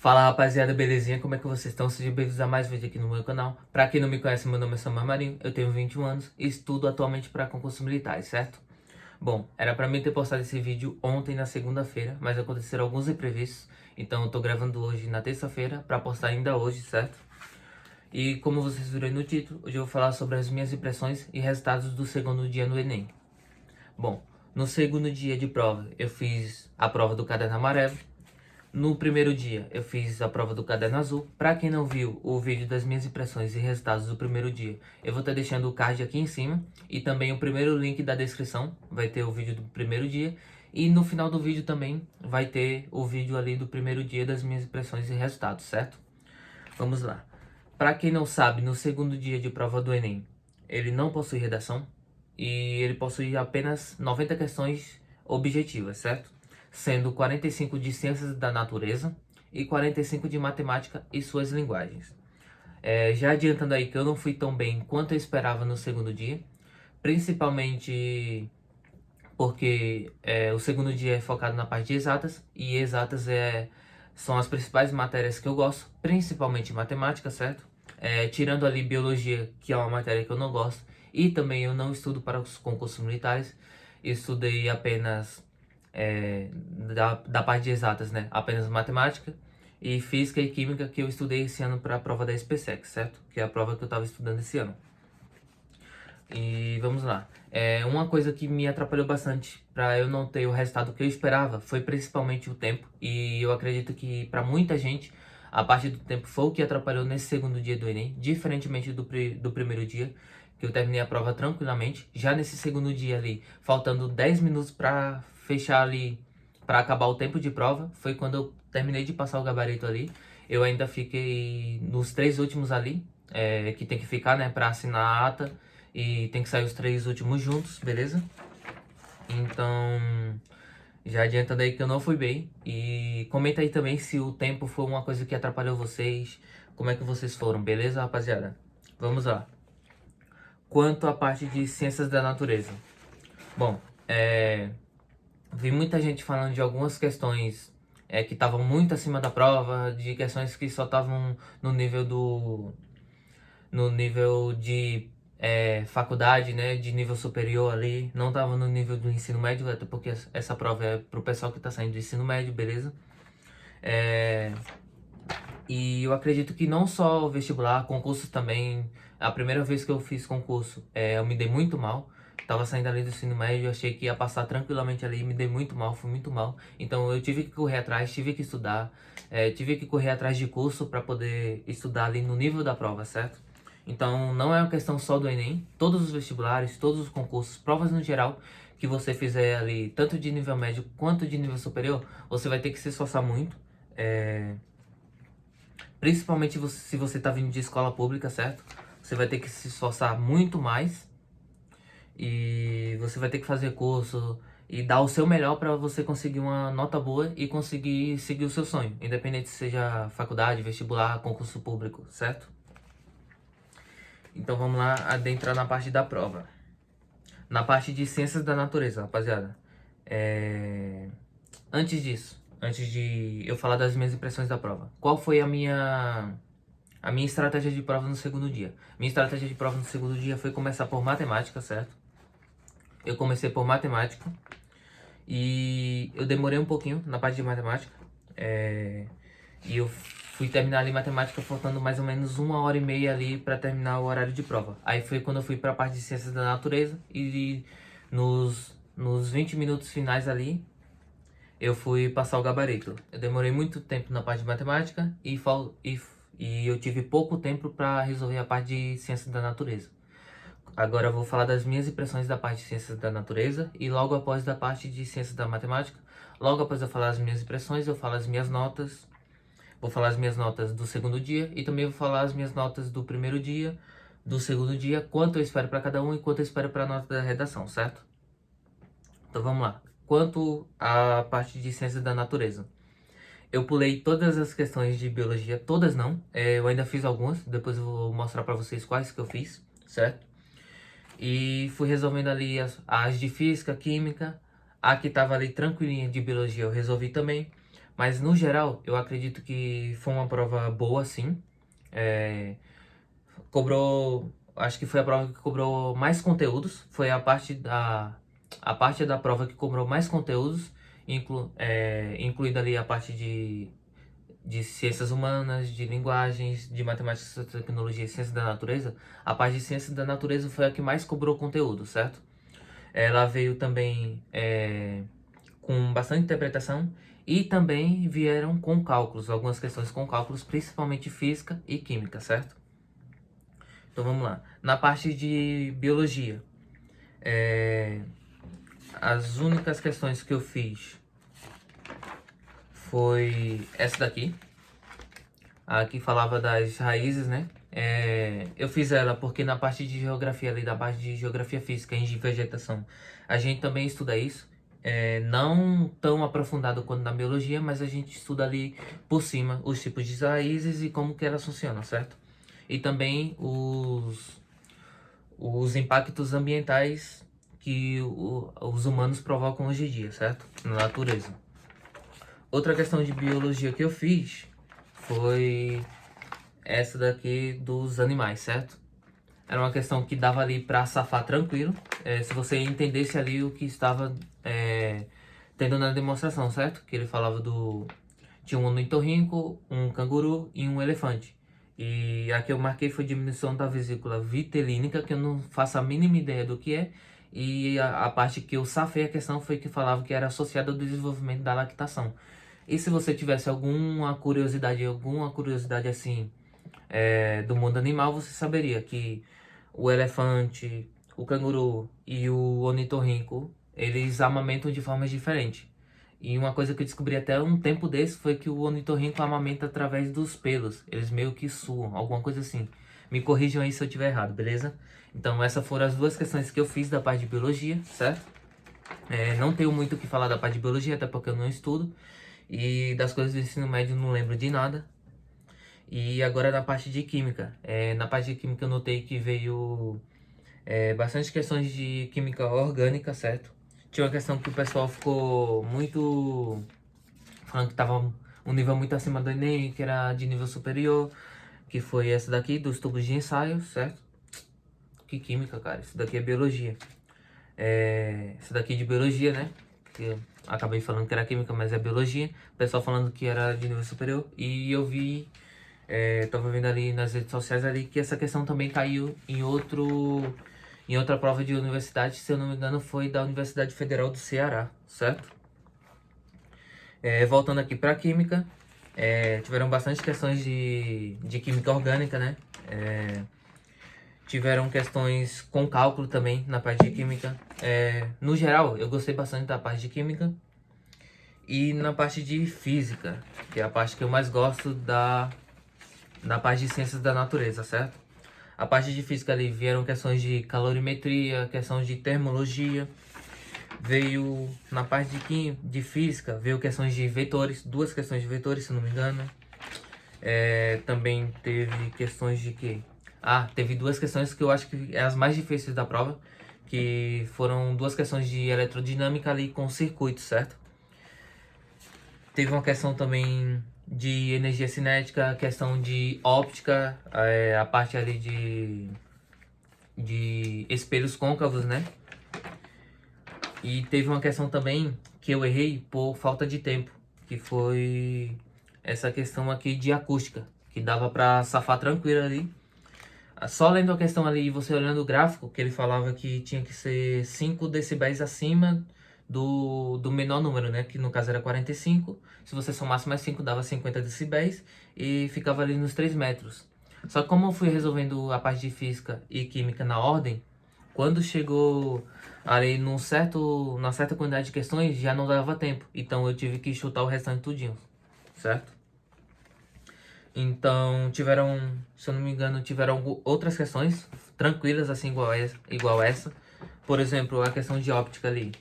Fala rapaziada, belezinha? Como é que vocês estão? Sejam bem-vindos a mais um vídeo aqui no meu canal. Pra quem não me conhece, meu nome é Samuel Marinho, eu tenho 21 anos e estudo atualmente para concursos militares, certo? Bom, era pra mim ter postado esse vídeo ontem na segunda-feira, mas aconteceram alguns imprevistos, então eu tô gravando hoje na terça-feira pra postar ainda hoje, certo? E como vocês viram aí no título, hoje eu vou falar sobre as minhas impressões e resultados do segundo dia no Enem. Bom, no segundo dia de prova eu fiz a prova do caderno amarelo. No primeiro dia, eu fiz a prova do caderno azul. Para quem não viu o vídeo das minhas impressões e resultados do primeiro dia, eu vou estar deixando o card aqui em cima e também o primeiro link da descrição. Vai ter o vídeo do primeiro dia e no final do vídeo também vai ter o vídeo ali do primeiro dia das minhas impressões e resultados, certo? Vamos lá. Para quem não sabe, no segundo dia de prova do Enem, ele não possui redação e ele possui apenas 90 questões objetivas, certo? Sendo 45 de ciências da natureza e 45 de matemática e suas linguagens. Já adiantando aí que eu não fui tão bem quanto eu esperava no segundo dia, principalmente porque o segundo dia é focado na parte de exatas e exatas são as principais matérias que eu gosto, principalmente matemática, certo? Tirando ali biologia, que é uma matéria que eu não gosto, e também eu não estudo para os concursos militares, estudei apenas da parte de exatas, né? Apenas matemática e física e química que eu estudei esse ano para a prova da SPSEC, certo? Que é a prova que eu estava estudando esse ano. E vamos lá. Uma coisa que me atrapalhou bastante para eu não ter o resultado que eu esperava foi principalmente o tempo. E eu acredito que para muita gente a parte do tempo foi o que atrapalhou nesse segundo dia do Enem, diferentemente do primeiro dia, que eu terminei a prova tranquilamente. Já nesse segundo dia ali, faltando 10 minutos para fechar ali, para acabar o tempo de prova, foi quando eu terminei de passar o gabarito ali. Eu ainda fiquei nos 3 últimos ali, que tem que ficar, né, para assinar a ata e tem que sair os 3 últimos juntos, beleza? Então, já adiantando aí que eu não fui bem. E comenta aí também se o tempo foi uma coisa que atrapalhou vocês, como é que vocês foram, beleza, rapaziada? Vamos lá. Quanto à parte de ciências da natureza. Bom, vi muita gente falando de algumas questões que estavam muito acima da prova, de questões que só estavam no nível de faculdade, né, de nível superior ali, não tava no nível do ensino médio, até porque essa prova é pro pessoal que tá saindo do ensino médio, beleza? E eu acredito que não só o vestibular, concursos também, a primeira vez que eu fiz concurso, eu me dei muito mal, tava saindo ali do ensino médio, achei que ia passar tranquilamente ali, me dei muito mal, fui muito mal, então eu tive que correr atrás, tive que estudar, tive que correr atrás de curso para poder estudar ali no nível da prova, certo? Então não é uma questão só do Enem, todos os vestibulares, todos os concursos, provas no geral que você fizer ali, tanto de nível médio quanto de nível superior, você vai ter que se esforçar muito, principalmente se você está vindo de escola pública, certo? Você vai ter que se esforçar muito mais e você vai ter que fazer curso e dar o seu melhor para você conseguir uma nota boa e conseguir seguir o seu sonho, independente se seja faculdade, vestibular, concurso público, certo? Então vamos lá adentrar na parte da prova. Na parte de ciências da natureza, rapaziada. Antes disso, antes de eu falar das minhas impressões da prova, qual foi a minha estratégia de prova no segundo dia? Minha estratégia de prova no segundo dia foi começar por matemática, certo? Eu comecei por matemática e eu demorei um pouquinho na parte de matemática. E eu fui terminar ali matemática faltando mais ou menos 1h30 ali para terminar o horário de prova. Aí foi quando eu fui para a parte de ciências da natureza e nos 20 minutos finais ali eu fui passar o gabarito. Eu demorei muito tempo na parte de matemática e eu tive pouco tempo para resolver a parte de ciências da natureza. Agora eu vou falar das minhas impressões da parte de ciências da natureza e logo após da parte de ciências da matemática. Logo após eu falar as minhas impressões, eu falo as minhas notas. Vou falar as minhas notas do segundo dia e também vou falar as minhas notas do primeiro dia, do segundo dia, quanto eu espero para cada um e quanto eu espero para a nota da redação, certo? Então vamos lá. Quanto à parte de ciências da natureza. Eu pulei todas as questões de biologia, todas não. Eu ainda fiz algumas, depois eu vou mostrar para vocês quais que eu fiz, certo? E fui resolvendo ali as de física, química. A que tava ali tranquilinha de biologia eu resolvi também. Mas no geral, eu acredito que foi uma prova boa, sim. Acho que foi a prova que cobrou mais conteúdos. Foi a parte da prova que cobrou mais conteúdos, incluída ali a parte de ciências humanas, de linguagens, de matemática, tecnologia e ciência da natureza. A parte de ciência da natureza foi a que mais cobrou conteúdo, certo? Ela veio também com bastante interpretação e também vieram com cálculos, algumas questões com cálculos, principalmente física e química, certo? Então vamos lá. Na parte de biologia, as únicas questões que eu fiz foi essa daqui, a que falava das raízes, né? Eu fiz ela porque na parte de geografia ali, da parte de geografia física e de vegetação, a gente também estuda isso. Não tão aprofundado quanto na biologia, mas a gente estuda ali por cima os tipos de raízes e como que elas funcionam, certo? E também os impactos ambientais que os humanos provocam hoje em dia, certo? Na natureza. Outra questão de biologia que eu fiz foi essa daqui dos animais, certo? Era uma questão que dava ali para safar tranquilo, se você entendesse ali o que estava tendo na demonstração, certo? Que ele falava tinha um ornitorrinco, um canguru e um elefante. E a que eu marquei foi diminuição da vesícula vitelínica, que eu não faço a mínima ideia do que é. E a parte que eu safei a questão foi que falava que era associada ao desenvolvimento da lactação. E se você tivesse alguma curiosidade assim do mundo animal, você saberia que o elefante, o canguru e o ornitorrinco, eles amamentam de formas diferentes. E uma coisa que eu descobri até um tempo desse foi que o ornitorrinco amamenta através dos pelos. Eles meio que suam, alguma coisa assim. Me corrijam aí se eu estiver errado, beleza? Então essas foram as duas questões que eu fiz da parte de biologia, certo? Não tenho muito o que falar da parte de biologia, até porque eu não estudo. E das coisas do ensino médio não lembro de nada. E agora na parte de química. Na parte de química eu notei que veio bastante questões de química orgânica, certo? Tinha uma questão que o pessoal ficou muito falando que tava um nível muito acima do Enem, que era de nível superior, que foi essa daqui, dos tubos de ensaio, certo? Que química, cara, isso daqui é biologia. Essa daqui é de biologia, né? Que eu acabei falando que era química, mas é biologia. O pessoal falando que era de nível superior. E eu vi, tava vendo ali nas redes sociais ali que essa questão também caiu em outra prova de universidade, se eu não me engano, foi da Universidade Federal do Ceará, certo? Voltando aqui para química, tiveram bastante questões de química orgânica, né? Tiveram questões com cálculo também na parte de química. No geral, eu gostei bastante da parte de química. E na parte de física, que é a parte que eu mais gosto na parte de ciências da natureza, certo? A parte de física ali vieram questões de calorimetria, questões de termologia. Veio na parte de física, veio questões de vetores, duas questões de vetores, se não me engano. Também teve questões de quê? Teve duas questões que eu acho que é as mais difíceis da prova, que foram duas questões de eletrodinâmica ali com circuitos, certo? Teve uma questão também de energia cinética, questão de óptica, a parte ali de espelhos côncavos, né? E teve uma questão também que eu errei por falta de tempo, que foi essa questão aqui de acústica, que dava pra safar tranquilo ali. Só lendo a questão ali e você olhando o gráfico, que ele falava que tinha que ser 5 decibéis acima do menor número, né? Que no caso era 45. Se você somasse mais 5, dava 50 decibéis e ficava ali nos 3 metros. Só que como eu fui resolvendo a parte de física e química na ordem, quando chegou ali numa certa quantidade de questões, já não dava tempo. Então eu tive que chutar o restante tudinho, certo? Então tiveram, se eu não me engano, tiveram outras questões tranquilas, assim, igual essa. Por exemplo, a questão de óptica ali.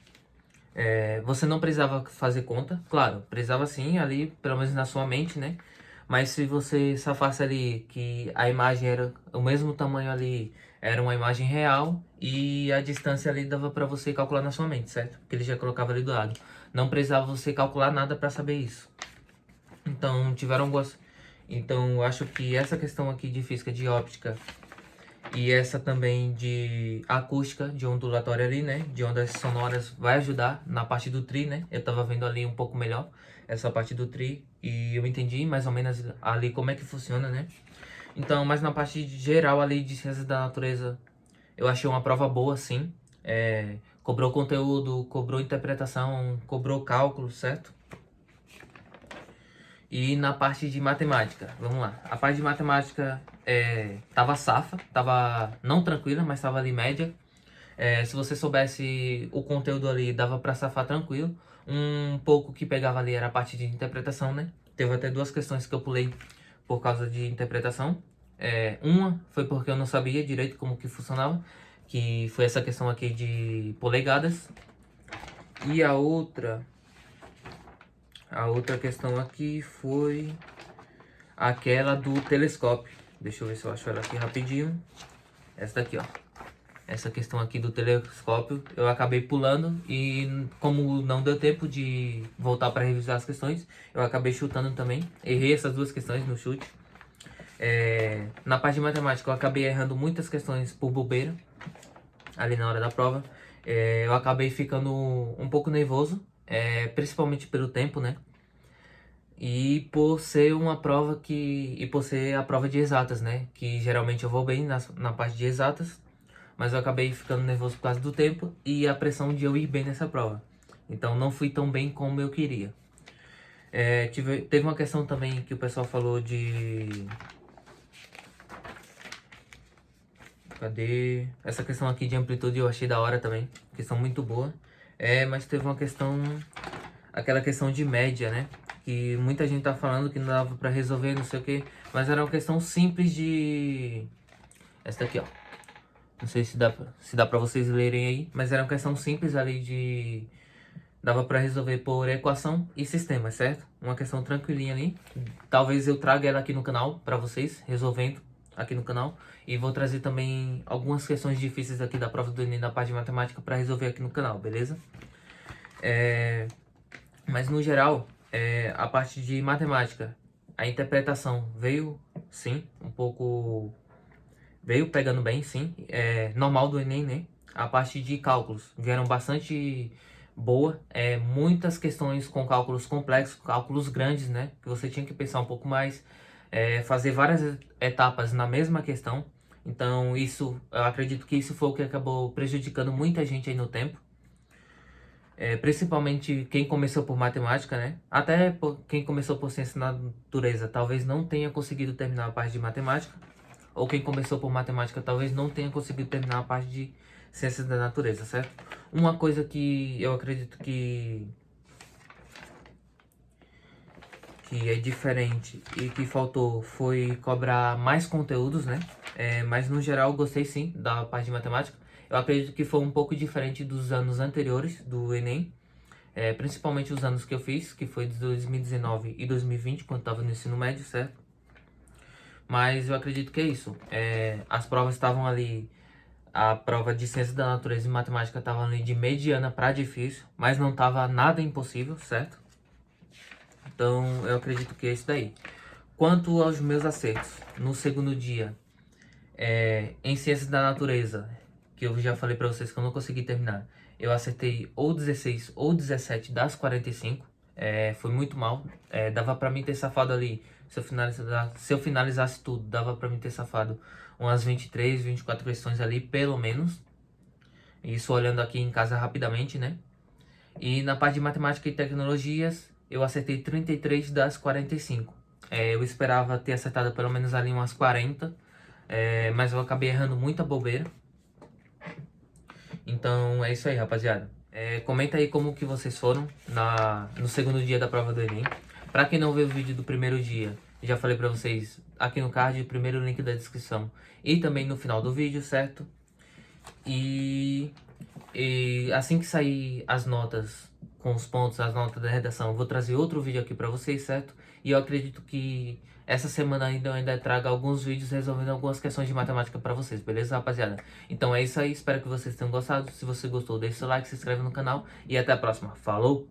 Você não precisava fazer conta, claro, precisava sim ali, pelo menos na sua mente, né? Mas se você safasse ali que a imagem era o mesmo tamanho ali, era uma imagem real e a distância ali dava para você calcular na sua mente, certo? Porque ele já colocava ali do lado. Não precisava você calcular nada para saber isso. Então, tiveram algumas... Então, eu acho que essa questão aqui de física de óptica e essa também de acústica, de ondulatória ali, né? De ondas sonoras, vai ajudar na parte do tri, né? Eu tava vendo ali um pouco melhor essa parte do tri e eu entendi mais ou menos ali como é que funciona, né? Então, mas na parte geral ali de ciências da natureza, eu achei uma prova boa, sim. Cobrou conteúdo, cobrou interpretação, cobrou cálculo, certo? E na parte de matemática, vamos lá. A parte de matemática tava safa, tava não tranquila, mas tava ali média. Se você soubesse o conteúdo ali, dava pra safar tranquilo. Um pouco que pegava ali era a parte de interpretação, né? Teve até duas questões que eu pulei por causa de interpretação. Uma foi porque eu não sabia direito como que funcionava, que foi essa questão aqui de polegadas. E a outra questão aqui foi aquela do telescópio. Deixa eu ver se eu acho ela aqui rapidinho. Essa daqui, ó. Essa questão aqui do telescópio eu acabei pulando e como não deu tempo de voltar para revisar as questões, eu acabei chutando também. Errei essas duas questões no chute. Na parte de matemática eu acabei errando muitas questões por bobeira, ali na hora da prova. Eu acabei ficando um pouco nervoso, principalmente pelo tempo, né? E por ser uma prova e por ser a prova de exatas, né? Que geralmente eu vou bem na parte de exatas, mas eu acabei ficando nervoso por causa do tempo e a pressão de eu ir bem nessa prova. Então não fui tão bem como eu queria. Teve uma questão também que o pessoal falou de... Cadê? Essa questão aqui de amplitude eu achei da hora também. Questão muito boa. Mas teve uma questão... Aquela questão de média, né? Que muita gente tá falando que não dava pra resolver, não sei o que. Mas era uma questão simples de... Essa daqui, ó. Não sei se dá pra vocês lerem aí. Mas era uma questão simples ali de... Dava pra resolver por equação e sistema, certo? Uma questão tranquilinha ali. Talvez eu traga ela aqui no canal pra vocês, resolvendo aqui no canal. E vou trazer também algumas questões difíceis aqui da prova do Enem da parte de matemática pra resolver aqui no canal, beleza? Mas no geral, a parte de matemática, a interpretação veio, sim, um pouco... Veio pegando bem, sim. Normal do Enem, né? A parte de cálculos vieram bastante boa. Muitas questões com cálculos complexos, cálculos grandes, né? Que você tinha que pensar um pouco mais. Fazer várias etapas na mesma questão. Então, eu acredito que isso foi o que acabou prejudicando muita gente aí no tempo. Principalmente quem começou por matemática, né? Até quem começou por ciência da natureza talvez não tenha conseguido terminar a parte de matemática. Ou quem começou por matemática talvez não tenha conseguido terminar a parte de ciências da natureza, certo? Uma coisa que eu acredito que é diferente e que faltou foi cobrar mais conteúdos, né? Mas no geral eu gostei sim da parte de matemática. Eu acredito que foi um pouco diferente dos anos anteriores do Enem. Principalmente os anos que eu fiz, que foi de 2019 e 2020, quando estava no ensino médio, certo? Mas eu acredito que é isso. As provas estavam ali, a prova de ciência da natureza e matemática estava ali de mediana para difícil, mas não estava nada impossível, certo? Então eu acredito que é isso daí. Quanto aos meus acertos, no segundo dia, em ciências da natureza, que eu já falei para vocês que eu não consegui terminar, eu acertei ou 16 ou 17 das 45. Foi muito mal. Dava para mim ter safado ali, se eu finalizasse tudo, dava para mim ter safado umas 23, 24 questões ali, pelo menos. Isso olhando aqui em casa rapidamente, né? E na parte de matemática e tecnologias, eu acertei 33 das 45. Eu esperava ter acertado pelo menos ali umas 40, mas eu acabei errando muita bobeira. Então é isso aí, rapaziada. Comenta aí como que vocês foram no segundo dia da prova do Enem. Pra quem não viu o vídeo do primeiro dia, já falei pra vocês aqui no card, o primeiro link da descrição e também no final do vídeo, certo? E assim que sair as notas com os pontos, as notas da redação, eu vou trazer outro vídeo aqui pra vocês, certo? E eu acredito que essa semana ainda eu ainda trago alguns vídeos resolvendo algumas questões de matemática pra vocês, beleza, rapaziada? Então é isso aí, espero que vocês tenham gostado. Se você gostou, deixe seu like, se inscreve no canal e até a próxima. Falou!